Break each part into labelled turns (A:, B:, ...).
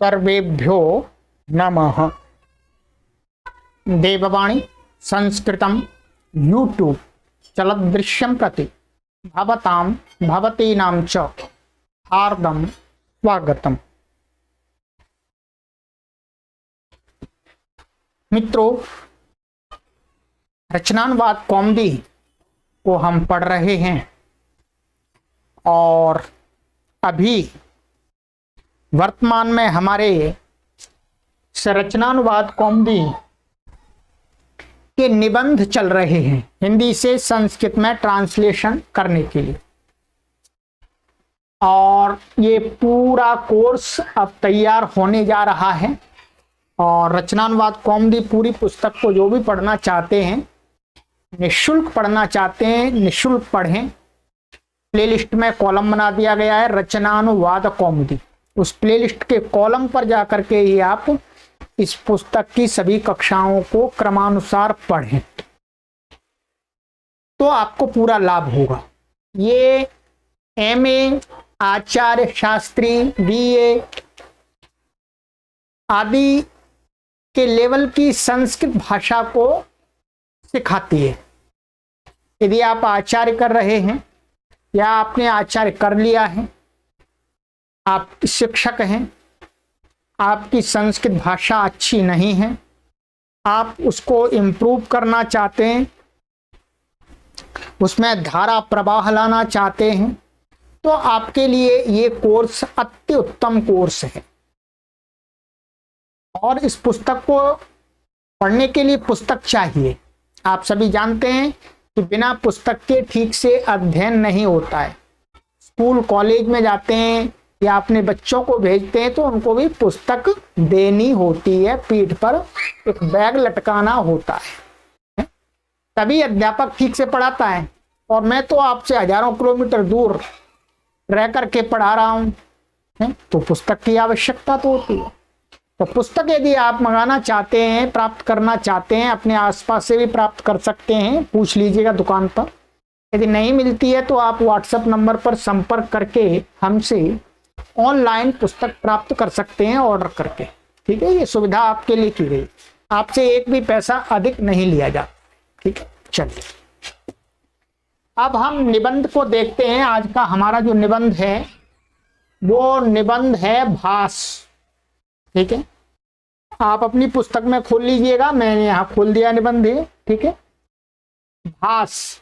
A: सर्वेभ्यो नमः। देववाणी संस्कृतं यूट्यूब चलदृश्यं प्रति भवतां भवतीनां च हार्दं स्वागतम्। मित्रों, रचनानुवाद कौमुदी को हम पढ़ रहे हैं और अभी वर्तमान में हमारे रचनानुवाद कौमुदी के निबंध चल रहे हैं हिंदी से संस्कृत में ट्रांसलेशन करने के लिए, और ये पूरा कोर्स अब तैयार होने जा रहा है। और रचनानुवाद कौमुदी पूरी पुस्तक को जो भी पढ़ना चाहते हैं, निःशुल्क पढ़ना चाहते हैं, निःशुल्क पढ़ें। प्लेलिस्ट में कॉलम बना दिया गया है रचनानुवाद कौमुदी। उस प्लेलिस्ट के कॉलम पर जाकर के ही आप इस पुस्तक की सभी कक्षाओं को क्रमानुसार पढ़ें तो आपको पूरा लाभ होगा। ये एमए, आचार्य, शास्त्री, बीए आदि के लेवल की संस्कृत भाषा को सिखाती है। यदि आप आचार्य कर रहे हैं या आपने आचार्य कर लिया है, आप शिक्षक हैं, आपकी संस्कृत भाषा अच्छी नहीं है, आप उसको इम्प्रूव करना चाहते हैं, उसमें धारा प्रवाह लाना चाहते हैं, तो आपके लिए ये कोर्स अति उत्तम कोर्स है। और इस पुस्तक को पढ़ने के लिए पुस्तक चाहिए। आप सभी जानते हैं कि बिना पुस्तक के ठीक से अध्ययन नहीं होता है। स्कूल कॉलेज में जाते हैं या अपने बच्चों को भेजते हैं तो उनको भी पुस्तक देनी होती है, पीठ पर एक बैग लटकाना होता है, तभी अध्यापक ठीक से पढ़ाता है। और मैं तो आपसे हजारों किलोमीटर दूर रह करके पढ़ा रहा हूँ, तो पुस्तक की आवश्यकता तो होती है। तो पुस्तक यदि आप मंगाना चाहते हैं, प्राप्त करना चाहते हैं, अपने आसपास से भी प्राप्त कर सकते हैं, पूछ लीजिएगा दुकान पर। यदि नहीं मिलती है तो आप व्हाट्सएप नंबर पर संपर्क करके हमसे ऑनलाइन पुस्तक प्राप्त कर सकते हैं ऑर्डर करके। ठीक है, ये सुविधा आपके लिए की गई, आपसे एक भी पैसा अधिक नहीं लिया जाता। ठीक है, चलिए अब हम निबंध को देखते हैं। आज का हमारा जो निबंध है वो निबंध है भास। ठीक है, आप अपनी पुस्तक में खोल लीजिएगा, मैंने यहाँ खोल दिया निबंध है। ठीक है, भास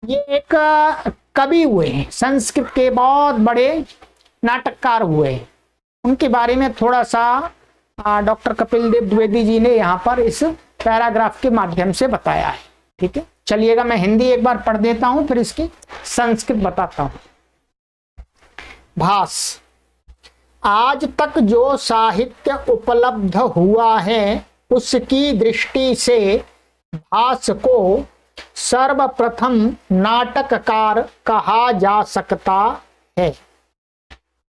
A: ये एक कवि हुए हैं, संस्कृत के बहुत बड़े नाटककार हुए हैं। उनके बारे में थोड़ा सा डॉक्टर कपिल देव द्विवेदी जी ने यहाँ पर इस पैराग्राफ के माध्यम से बताया है। ठीक है, चलिएगा मैं हिंदी एक बार पढ़ देता हूँ, फिर इसकी संस्कृत बताता हूँ। भास, आज तक जो साहित्य उपलब्ध हुआ है उसकी दृष्टि से भास को सर्वप्रथम नाटककार कहा जा सकता है।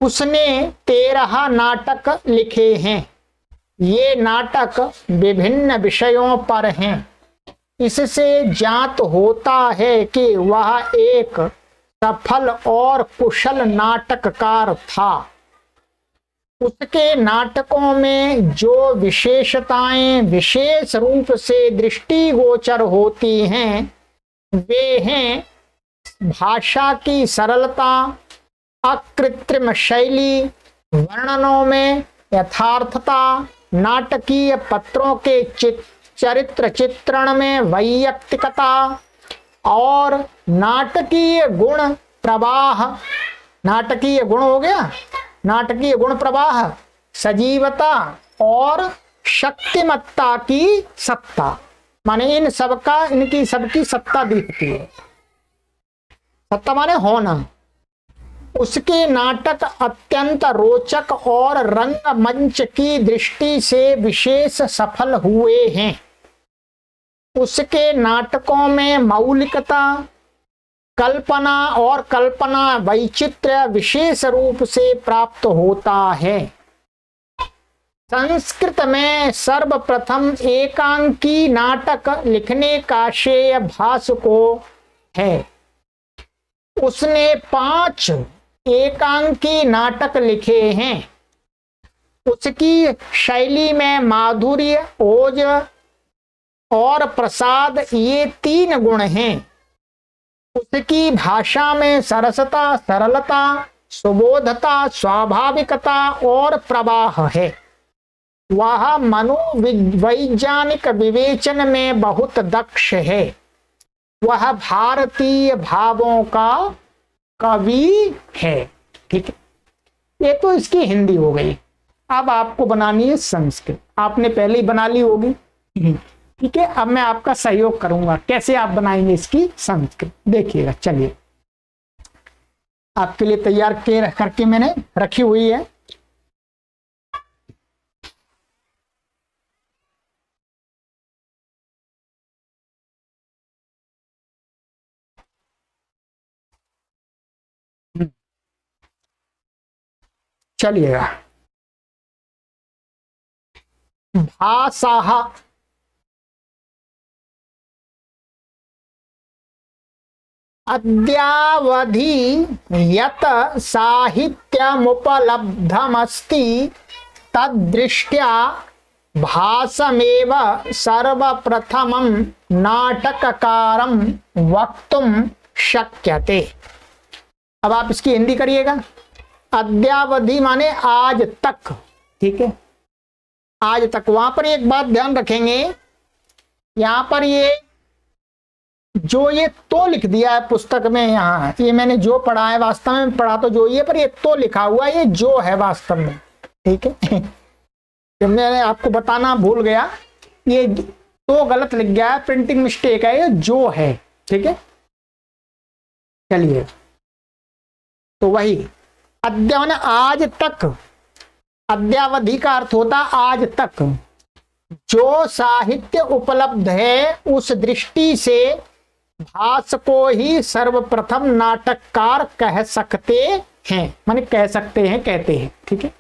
A: उसने 13 नाटक लिखे हैं। ये नाटक विभिन्न विषयों पर हैं। इससे ज्ञात होता है कि वह एक सफल और कुशल नाटककार था। उसके नाटकों में जो विशेषताएं विशेष रूप से दृष्टिगोचर होती हैं वे हैं भाषा की सरलता, अकृत्रिम शैली, वर्णनों में यथार्थता, नाटकीय पात्रों के चरित्र चित्रण में वैयक्तिकता और नाटकीय गुण प्रवाह। नाटकीय गुण हो गया, नाटकीय गुण प्रवाह, सजीवता और शक्तिमत्ता की सत्ता, माने इन सबका, इनकी सबकी सत्ता दिखती है। सत्ता माने होना। उसके नाटक अत्यंत रोचक और रंगमंच की दृष्टि से विशेष सफल हुए हैं। उसके नाटकों में मौलिकता, कल्पना और कल्पना वैचित्र्य विशेष रूप से प्राप्त होता है। संस्कृत में सर्वप्रथम एकांकी नाटक लिखने का श्रेय भास को है। उसने 5 एकांकी नाटक लिखे हैं। उसकी शैली में माधुर्य, ओज और प्रसाद, ये 3 गुण हैं। उसकी भाषा में सरसता, सरलता, सुबोधता, स्वाभाविकता और प्रवाह है। वह मनोवैज्ञानिक विवेचन में बहुत दक्ष है। वह भारतीय भावों का कवि है। ठीक है, ये तो इसकी हिंदी हो गई। अब आपको बनानी है संस्कृत। आपने पहले ही बना ली होगी। ठीक है, अब मैं आपका सहयोग करूंगा कैसे आप बनाएंगे इसकी संस्कृत। देखिएगा, चलिए आपके लिए तैयार करके मैंने रखी हुई है। चलिएगा, भाषा, अद्यावधि यत् साहित्यमुपलब्धमस्ति तद्दृष्ट्या भासमेव सर्वप्रथमं नाटककारं वक्तुं शक्यते। अब आप इसकी हिंदी करिएगा। अद्यावधि माने आज तक। ठीक है, आज तक। वहां पर एक बात ध्यान रखेंगे, यहां पर ये जो ये तो लिख दिया है पुस्तक में, यहाँ ये मैंने जो पढ़ा है, वास्तव में पढ़ा तो जो ये, पर ये तो लिखा हुआ है, ये जो है वास्तव में। ठीक है, तो मैंने आपको बताना भूल गया, ये तो गलत लिख गया है, प्रिंटिंग मिस्टेक है, ये जो है। ठीक है, चलिए, तो वही अद्यावन आज तक, अद्यावधि का अर्थ होता आज तक। जो साहित्य उपलब्ध है उस दृष्टि से भास को ही सर्वप्रथम नाटककार कह सकते हैं, माने कह सकते हैं, कहते हैं। ठीक है,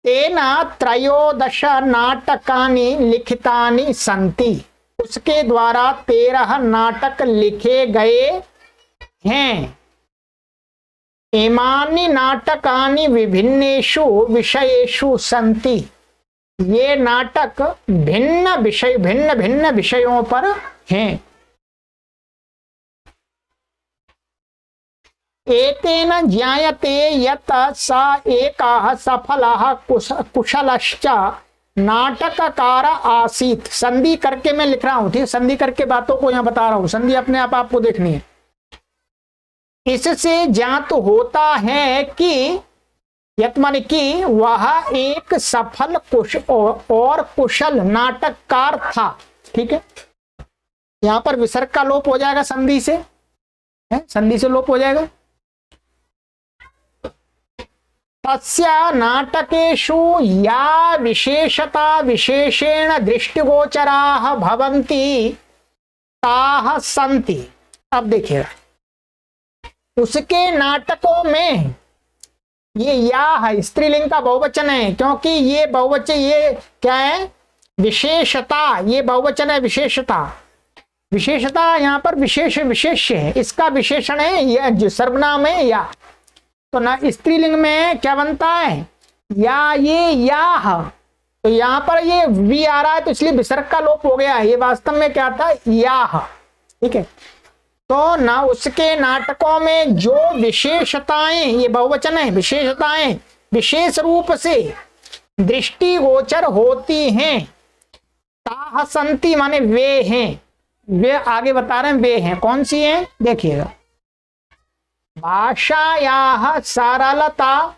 A: तेना 13 नाटकानि लिखितानि संति, उसके द्वारा 13 नाटक लिखे गए हैं। इमानि नाटकानि विभिन्नेषु विषयेषु संति, ये नाटक भिन्न भिन्न विषयों पर हैं। एतेन ज्ञायते यत् स एकः सफलः कुशलश्च नाटककार आसीत्। संधि करके मैं लिख रहा हूं, ठीक, संधि करके बातों को यहां बता रहा हूं, संधि अपने आप आपको देखनी है। इससे ज्ञात होता है कि यत् माने कि वह एक सफल और कुशल नाटककार था। ठीक है, यहां पर विसर्ग का लोप हो जाएगा संधि से, संधि से लोप हो जाएगा। तस्य नाटकेषु या विशेषता विशेषेण दृष्टिगोचराः भवन्ति ताः सन्ति। अब देखिएगा, उसके नाटकों में ये या है, स्त्रीलिंग का बहुवचन है, क्योंकि ये बहुवचन, ये क्या है, विशेषता, ये बहुवचन है विशेषता। विशेषता यहाँ पर विशेष विशेष्य है, इसका विशेषण है, यह जो सर्वनाम है या। तो ना स्त्रीलिंग में क्या बनता है, या, ये या। तो यहाँ पर ये वी आ रहा है, तो इसलिए विसर्ग का लोप हो गया है, ये वास्तव में क्या था, या। ठीक है, तो ना उसके नाटकों में जो विशेषताएं, ये बहुवचन है, विशेषताएं विशेष रूप से दृष्टिगोचर होती हैं। ताह संति माने वे हैं, वे आगे बता रहे हैं, वे हैं। कौन सी हैं, देखिएगा। भाषायाः सरलता,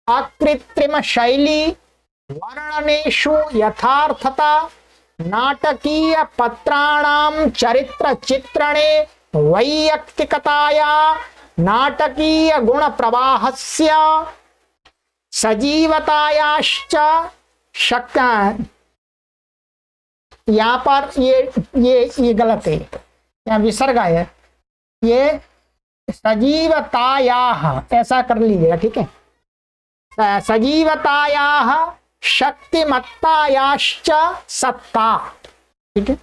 A: अकृत्रिम शैली, वर्णनेषु यथार्थता, नाटकीय पत्राणां चरित्र चित्रणे वैयक्तिकताया, नाटकीय गुण प्रवाहस्य सजीवतायाश्च शक्ता। यहाँ पर ये गलत है, यहाँ विसर्ग है, ये सजीवतायाः ऐसा कर लीजिएगा। ठीक है, सजीवतायाः शक्तिमत्तायाश्च सत्ता। ठीक है,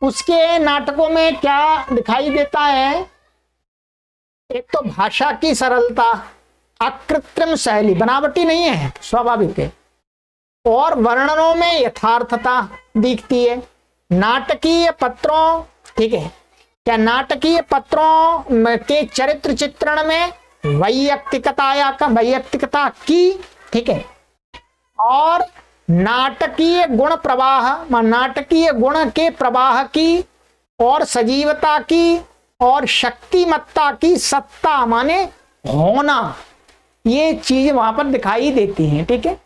A: उसके नाटकों में क्या दिखाई देता है, एक तो भाषा की सरलता, अकृत्रिम शैली, बनावटी नहीं है, स्वाभाविक है। और वर्णनों में यथार्थता दिखती है। नाटकीय पत्रों, ठीक है, क्या नाटकीय पत्रों के चरित्र चित्रण में वैयक्तिकता की, ठीक है, और नाटकीय गुण प्रवाह, नाटकीय गुण के प्रवाह की, और सजीवता की, और शक्तिमत्ता की, सत्ता माने होना, ये चीज वहां पर दिखाई देती हैं। ठीक है,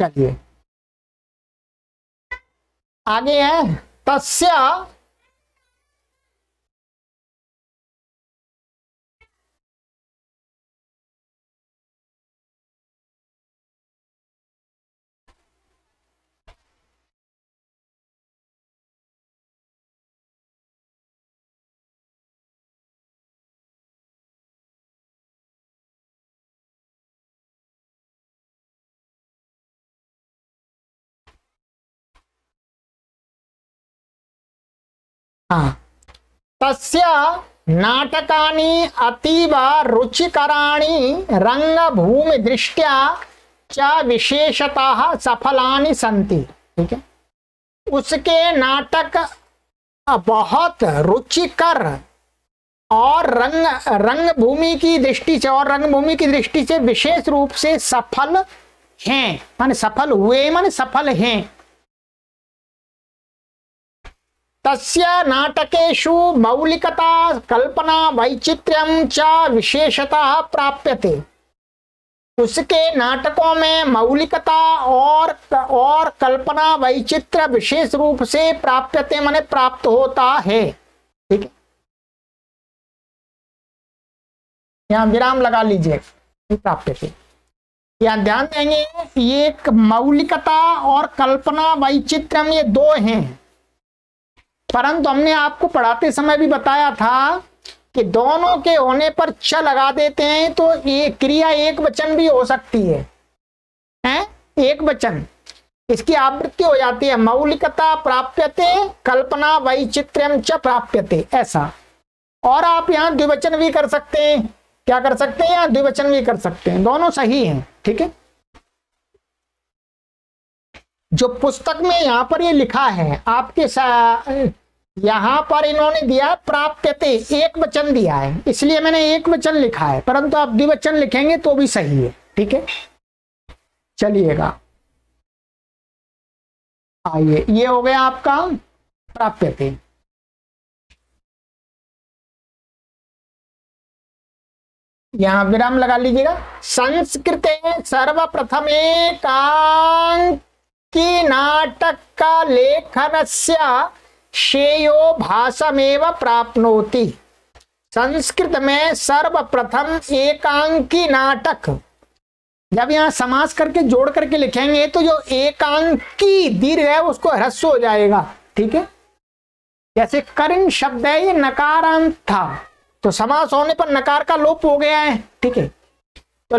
A: चलिए आगे है तस्य हाँ, तस्य नाटकानि अतीव रुचिकराणि रंगभूमि दृष्ट्या च विशेषतः सफलानि सन्ति। ठीक है, उसके नाटक बहुत रुचिकर और रंगभूमि की दृष्टि से, और रंगभूमि की दृष्टि से विशेष रूप से सफल हैं, माने सफल हुए माने सफल हैं। तस्य नाटकेषु मौलिकता कल्पना वैचित्र्यं च विशेषतः प्राप्यते। उसके नाटकों में मौलिकता और कल्पना वैचित्र्य विशेष रूप से प्राप्यते माने प्राप्त होता है। ठीक है, यहाँ विराम लगा लीजिए, प्राप्यते। यहाँ ध्यान देंगे, ये एक मौलिकता और कल्पना वैचित्र्यम ये दो हैं, परंतु हमने आपको पढ़ाते समय भी बताया था कि दोनों के होने पर च लगा देते हैं तो ये क्रिया एक वचन भी हो सकती है, एक वचन, इसकी आवृत्ति हो जाती है मौलिकता प्राप्यते कल्पना वैचित्र्यम च प्राप्यते, ऐसा। और आप यहाँ द्विवचन भी कर सकते हैं, क्या कर सकते हैं, यहाँ द्विवचन भी कर सकते हैं, दोनों सही हैं। ठीक है, जो पुस्तक में यहाँ पर ये लिखा है आपके यहाँ पर इन्होंने दिया प्राप्यते, एक वचन दिया है, इसलिए मैंने एक वचन लिखा है, परंतु आप द्विवचन लिखेंगे तो भी सही है। ठीक है, चलिएगा, आइए, ये हो गया आपका प्राप्यते। यहां विराम लगा लीजिएगा। संस्कृते सर्वप्रथम एकांकी नाटक का लेखनस्य श्रेयो भाषमेव प्राप्नोति। संस्कृत में सर्वप्रथम एकांकी नाटक, जब यहां समास करके जोड़ करके लिखेंगे तो जो एकांकी दीर्घ है उसको ह्रस्व हो जाएगा। ठीक है, जैसे कर्ण शब्द है ये नकारांत था, तो समास होने पर नकार का लोप हो गया है। ठीक है, तो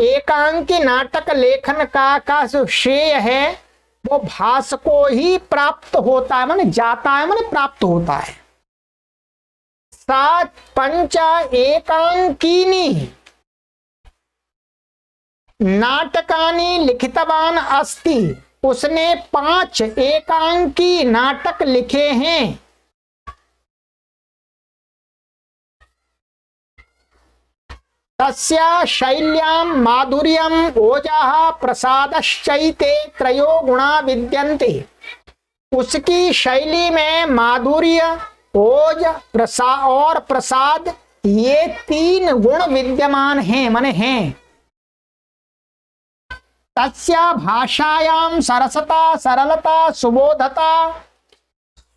A: एकांकी नाटक लेखन का जो श्रेय है वो भाष को ही प्राप्त होता है, माने जाता है, माने प्राप्त होता है। सात पंच एकांकीनी नाटकानि लिखितवान अस्ति, उसने 5 एकांकी नाटक लिखे हैं। तस्या शैल्यां माधुर्यं ओजः प्रसादश्चैते त्रयो गुणा विद्यन्ते। उसकी शैली में माधुर्य, ओज और प्रसाद ये 3 गुण विद्यमान हैं, माने हैं। तस्या भाषायां सरसता सरलता सुबोधता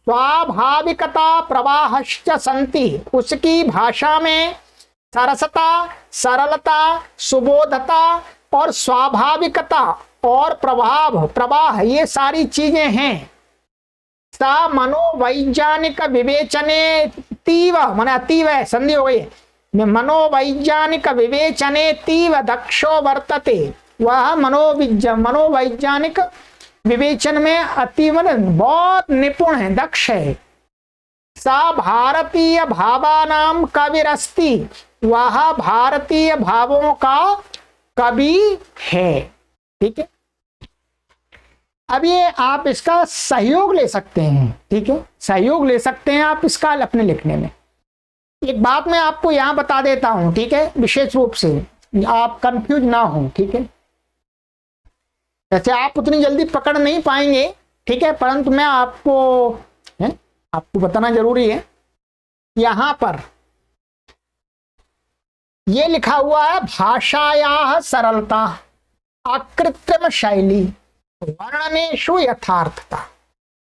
A: स्वाभाविकता प्रवाहश्च सन्ति। उसकी भाषा में सरसता, सरलता, सुबोधता और स्वाभाविकता और प्रवाह ये सारी चीजें हैं। सा मनोवैज्ञानिक विवेचने तीव, माने अतीव है, संधि हो गई, मनोवैज्ञानिक विवेचने तीव दक्षो वर्तते। वह मनोवैज्ञानिक विवेचन में अतीव बहुत निपुण है, दक्ष है। सा भारतीय भावानाम कविरस्ति, वह भारतीय भावों का कवि है। ठीक है, अब ये आप इसका सहयोग ले सकते हैं। ठीक है, सहयोग ले सकते हैं आप इसका अपने लिखने में। एक बात मैं आपको यहां बता देता हूं, ठीक है, विशेष रूप से आप कंफ्यूज ना हो। ठीक है, वैसे आप उतनी जल्दी पकड़ नहीं पाएंगे, ठीक है, परंतु मैं आपको बताना जरूरी है। यहां पर ये लिखा हुआ है भाषाया सरलता, अकृत्रिम शैली, वर्णनेषु यथार्थता।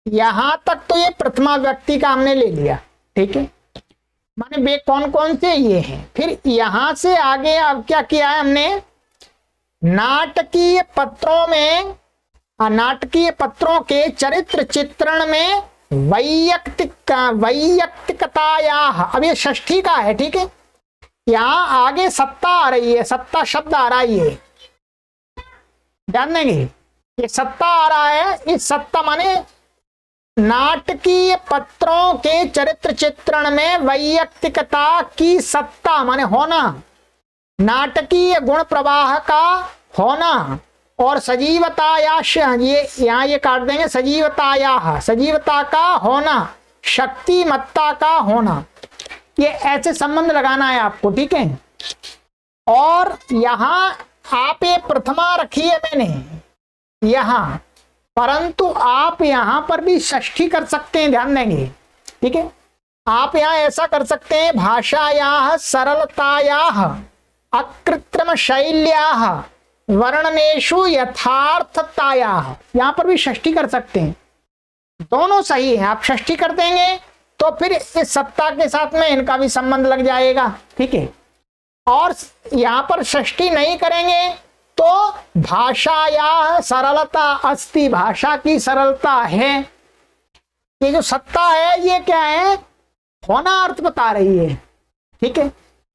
A: यहां तक तो ये प्रथमा व्यक्ति का हमने ले लिया। ठीक है, माने वे कौन कौन से ये हैं। फिर यहां से आगे अब क्या किया है हमने, नाटकीय पत्रों के चरित्र चित्रण में वैयक्तिकताया, अब ये षष्ठी का है। ठीक है, यहां आगे सत्ता आ रही है, सत्ता शब्द आ रहा है, ये ध्यान देंगे, ये सत्ता आ रहा है। इस सत्ता माने नाटकीय पत्रों के चरित्र चित्रण में वैयक्तिकता की सत्ता माने होना, नाटकीय गुण प्रवाह का होना, और सजीवताया, ये यहां ये काट देंगे, सजीवताया, सजीवता का होना, शक्तिमत्ता का होना, ये ऐसे संबंध लगाना है आपको। ठीक है, और यहां आप ये प्रथमा रखी है मैंने यहां, परंतु आप यहां पर भी षष्ठी कर सकते हैं, ध्यान देंगे। ठीक है, आप यहां ऐसा कर सकते हैं, भाषायाः सरलतायाः अकृत्रिम शैल्याः वर्णनेषु यथार्थतायाः, यहां पर भी षष्ठी कर सकते हैं, दोनों सही है। आप षष्ठी कर देंगे तो फिर इस सत्ता के साथ में इनका भी संबंध लग जाएगा। ठीक है, और यहां पर षष्ठी नहीं करेंगे तो भाषाया सरलता अस्ति, भाषा की सरलता है। ये जो सत्ता है ये क्या है, होना अर्थ बता रही है। ठीक है,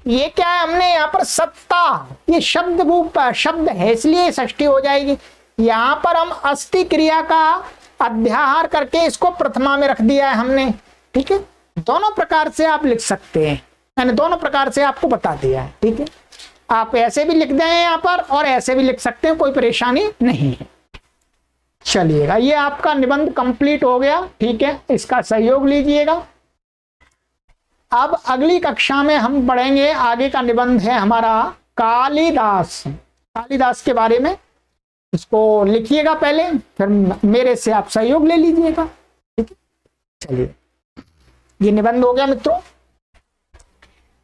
A: ये क्या है, हमने यहाँ पर सत्ता, ये शब्द रूप शब्द है, इसलिए षष्ठी हो जाएगी। यहाँ पर हम अस्ति क्रिया का अध्याहार करके इसको प्रथमा में रख दिया है हमने। ठीक है, दोनों प्रकार से आप लिख सकते हैं, मैंने दोनों प्रकार से आपको बता दिया है। ठीक है, आप ऐसे भी लिख दें यहाँ पर और ऐसे भी लिख सकते हैं, कोई परेशानी नहीं है। चलिएगा, ये आपका निबंध कंप्लीट हो गया। ठीक है, इसका सहयोग लीजिएगा। अब अगली कक्षा में हम पढ़ेंगे, आगे का निबंध है हमारा कालिदास। कालिदास के बारे में इसको लिखिएगा पहले, फिर मेरे से आप सहयोग ले लीजिएगा। ठीक है, चलिए, ये निबंध हो गया मित्रों।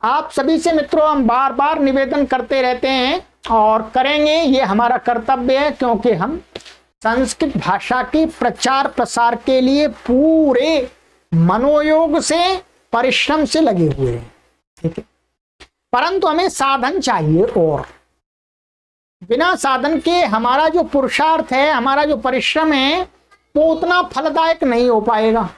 A: आप सभी से मित्रों हम बार बार निवेदन करते रहते हैं और करेंगे, ये हमारा कर्तव्य है, क्योंकि हम संस्कृत भाषा की प्रचार प्रसार के लिए पूरे मनोयोग से, परिश्रम से लगे हुए हैं। ठीक है, परंतु हमें साधन चाहिए, और बिना साधन के हमारा जो पुरुषार्थ है, हमारा जो परिश्रम है, वो उतना फलदायक नहीं हो पाएगा।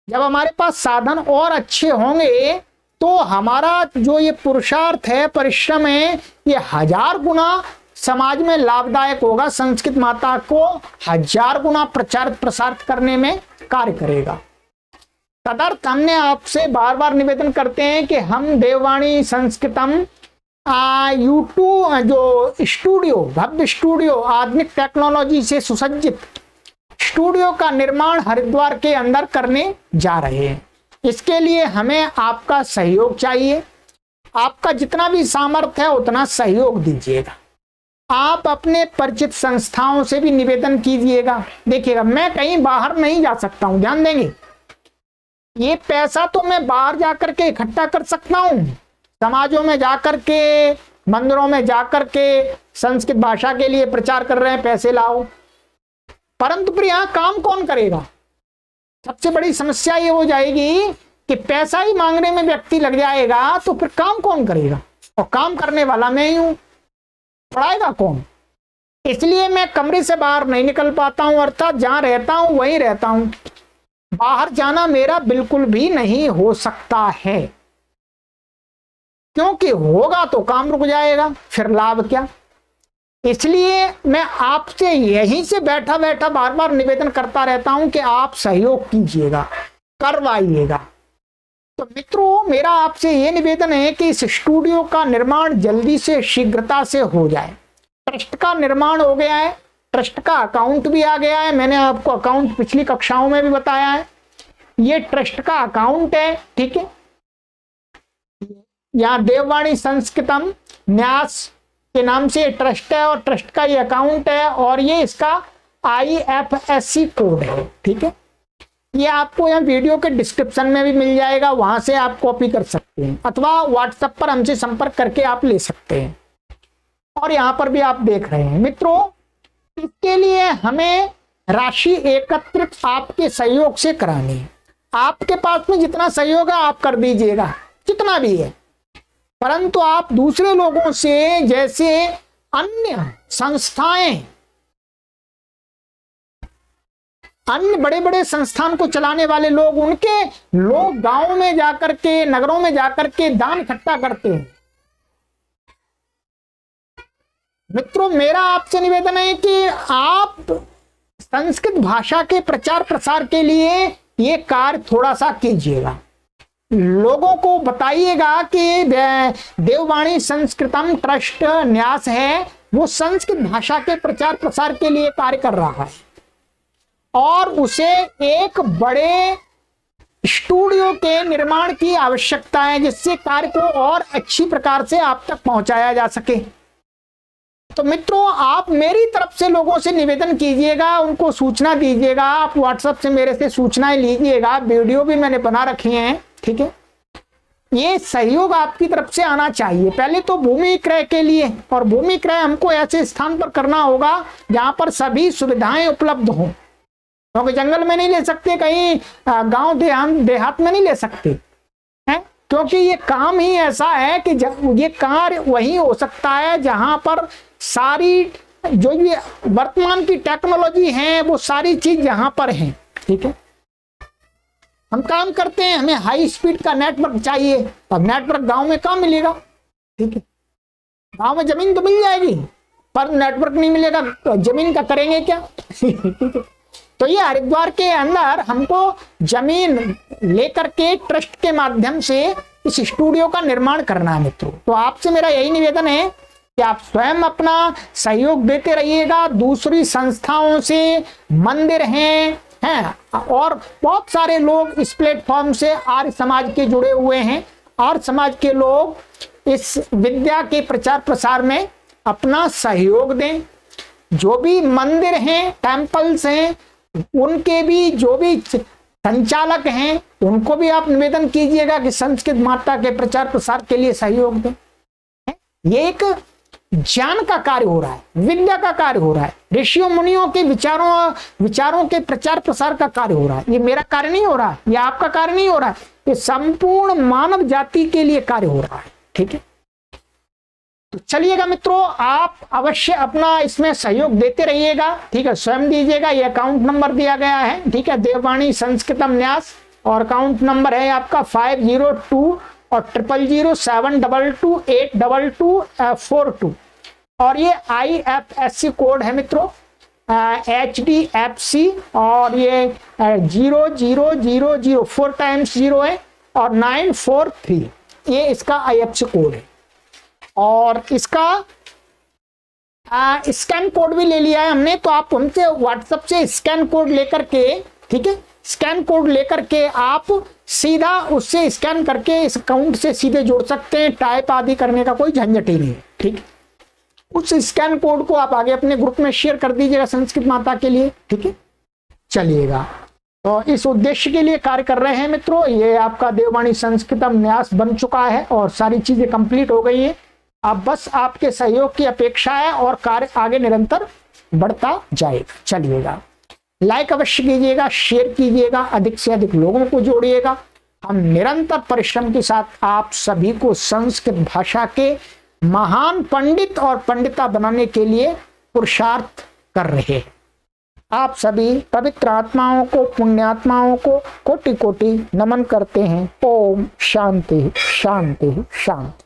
A: जब हमारे पास साधन और अच्छे होंगे तो हमारा जो ये पुरुषार्थ है, परिश्रम है, ये 1000 गुना समाज में लाभदायक होगा, संस्कृत माता को 1000 गुना प्रचार प्रसार करने में कार्य करेगा। तदर्थ हमने आपसे बार बार निवेदन करते हैं कि हम देववाणी संस्कृतम यूट्यूब जो स्टूडियो, भव्य स्टूडियो, आधुनिक टेक्नोलॉजी से सुसज्जित स्टूडियो का निर्माण हरिद्वार के अंदर करने जा रहे हैं। इसके लिए हमें आपका सहयोग चाहिए। आपका जितना भी सामर्थ्य है उतना सहयोग दीजिएगा। आप अपने परिचित संस्थाओं से भी निवेदन कीजिएगा। देखिएगा, मैं कहीं बाहर नहीं जा सकता हूं, ध्यान देंगे। ये पैसा तो मैं बाहर जाकर के इकट्ठा कर सकता हूं, समाजों में जाकर के, मंदिरों में जाकर के संस्कृत भाषा के लिए प्रचार कर रहे हैं, पैसे लाओ, परंतु फिर यहाँ काम कौन करेगा? सबसे बड़ी समस्या ये हो जाएगी कि पैसा ही मांगने में व्यक्ति लग जाएगा, तो फिर काम कौन करेगा? और काम करने वाला मैं ही हूं, पढ़ाएगा कौन? इसलिए मैं कमरे से बाहर नहीं निकल पाता हूं, अर्थात जहां रहता हूं वहीं रहता हूं। बाहर जाना मेरा बिल्कुल भी नहीं हो सकता है, क्योंकि होगा तो काम रुक जाएगा, फिर लाभ क्या? इसलिए मैं आपसे यहीं से बैठा बैठा बार बार निवेदन करता रहता हूं कि आप सहयोग कीजिएगा। करवाइएगा। तो मित्रों, मेरा आपसे ये निवेदन है कि इस स्टूडियो का निर्माण जल्दी से शीघ्रता से हो जाए। ट्रस्ट का निर्माण हो गया है, ट्रस्ट का अकाउंट भी आ गया है। मैंने आपको अकाउंट पिछली कक्षाओं में भी बताया है। ये ट्रस्ट का अकाउंट है, ठीक है। यहाँ देववाणी संस्कृतम न्यास के नाम से ट्रस्ट है और ट्रस्ट का ये अकाउंट है और ये इसका IFSC कोड है, ठीक है। ये आपको यहाँ वीडियो के डिस्क्रिप्शन में भी मिल जाएगा, वहां से आप कॉपी कर सकते हैं अथवा व्हाट्सएप पर हमसे संपर्क करके आप ले सकते हैं। और यहाँ पर भी आप देख रहे हैं मित्रों, इसके लिए हमें राशि एकत्रित आपके सहयोग से करानी है। आपके पास में जितना सहयोग है आप कर दीजिएगा, जितना भी है, परंतु आप दूसरे लोगों से, जैसे अन्य संस्थाएं, अन्य बड़े बड़े संस्थान को चलाने वाले लोग, उनके लोग गांव में जाकर के, नगरों में जाकर के दान इकट्ठा करते हैं। मित्रों, मेरा आपसे निवेदन है कि आप संस्कृत भाषा के प्रचार प्रसार के लिए ये कार्य थोड़ा सा कीजिएगा। लोगों को बताइएगा कि देववाणी संस्कृतम ट्रस्ट न्यास है, वो संस्कृत भाषा के प्रचार प्रसार के लिए कार्य कर रहा है और उसे एक बड़े स्टूडियो के निर्माण की आवश्यकता है, जिससे कार्य को और अच्छी प्रकार से आप तक पहुंचाया जा सके। तो मित्रों, आप मेरी तरफ से लोगों से निवेदन कीजिएगा, उनको सूचना दीजिएगा। आप व्हाट्सएप से मेरे से सूचनाएं लीजिएगा, वीडियो भी मैंने बना रखी हैं, ठीक है। ये सहयोग आपकी तरफ से आना चाहिए। पहले तो भूमि क्रय के लिए, और भूमि क्रय हमको ऐसे स्थान पर करना होगा जहां पर सभी सुविधाएं उपलब्ध हों, क्योंकि जंगल में नहीं ले सकते, कहीं गांव देहात में नहीं ले सकते हैं, क्योंकि ये काम ही ऐसा है कि ये कार्य वही हो सकता है जहां पर सारी जो ये वर्तमान की टेक्नोलॉजी है वो सारी चीज यहां पर है, ठीक है। हम काम करते हैं, हमें हाई स्पीड का नेटवर्क चाहिए, अब नेटवर्क गांव में कहाँ मिलेगा, ठीक है। गांव में जमीन तो मिल जाएगी पर नेटवर्क नहीं मिलेगा, तो जमीन का करेंगे क्या ठीक है। तो ये हरिद्वार के अंदर हमको जमीन लेकर के ट्रस्ट के माध्यम से इस स्टूडियो का निर्माण करना है मित्रों। तो आपसे मेरा यही निवेदन है कि आप स्वयं अपना सहयोग देते रहिएगा। दूसरी संस्थाओं से, मंदिर हैं और बहुत सारे लोग इस प्लेटफॉर्म से आर्य समाज के जुड़े हुए हैं। आर्य समाज के लोग इस विद्या के प्रचार प्रसार में अपना सहयोग दें। जो भी मंदिर हैं, टेम्पल्स हैं, उनके भी जो भी संचालक हैं, उनको भी आप निवेदन कीजिएगा कि संस्कृत माता के प्रचार प्रसार के लिए सहयोग दें। ये एक ज्ञान का कार्य हो रहा है, विद्या का कार्य हो रहा है, ऋषियों मुनियों के विचारों के प्रचार प्रसार का कार्य हो रहा है। ये मेरा कार्य नहीं हो रहा है, ये आपका कार्य नहीं हो रहा है, ये संपूर्ण मानव जाति के लिए कार्य हो रहा है, ठीक है। तो चलिएगा मित्रों, आप अवश्य अपना इसमें सहयोग देते रहिएगा, ठीक है। स्वयं दीजिएगा। ये अकाउंट नंबर दिया गया है, ठीक है, देववाणी संस्कृतम न्यास, और अकाउंट नंबर है आपका 502 और 00072282242 और ये IFSC कोड है मित्रों, HDFC, और ये 0000 4 टाइम्स 0 है और 943 ये इसका IFSC कोड है। और इसका स्कैन कोड भी ले लिया है हमने, तो आप हमसे व्हाट्सएप से स्कैन कोड लेकर के, ठीक है, स्कैन कोड लेकर के आप सीधा उससे स्कैन करके इस अकाउंट से सीधे जोड़ सकते हैं। टाइप आदि करने का कोई झंझट ही नहीं है, ठीक। उस स्कैन कोड को आप आगे अपने ग्रुप में शेयर कर दीजिएगा संस्कृत माता के लिए, ठीक है। चलिएगा, तो इस उद्देश्य के लिए कार्य कर रहे हैं मित्रों। ये आपका देववाणी संस्कृतम न्यास बन चुका है और सारी चीजें कंप्लीट हो गई है। अब बस आपके सहयोग की अपेक्षा है और कार्य आगे निरंतर बढ़ता जाएगा। चलिएगा, लाइक अवश्य कीजिएगा, शेयर कीजिएगा, अधिक से अधिक लोगों को जोड़िएगा। हम निरंतर परिश्रम के साथ आप सभी को संस्कृत भाषा के महान पंडित और पंडिता बनाने के लिए पुरुषार्थ कर रहे हैं। आप सभी पवित्र आत्माओं को, पुण्यात्माओं को कोटि कोटि नमन करते हैं। ओम शांति शांति शांति।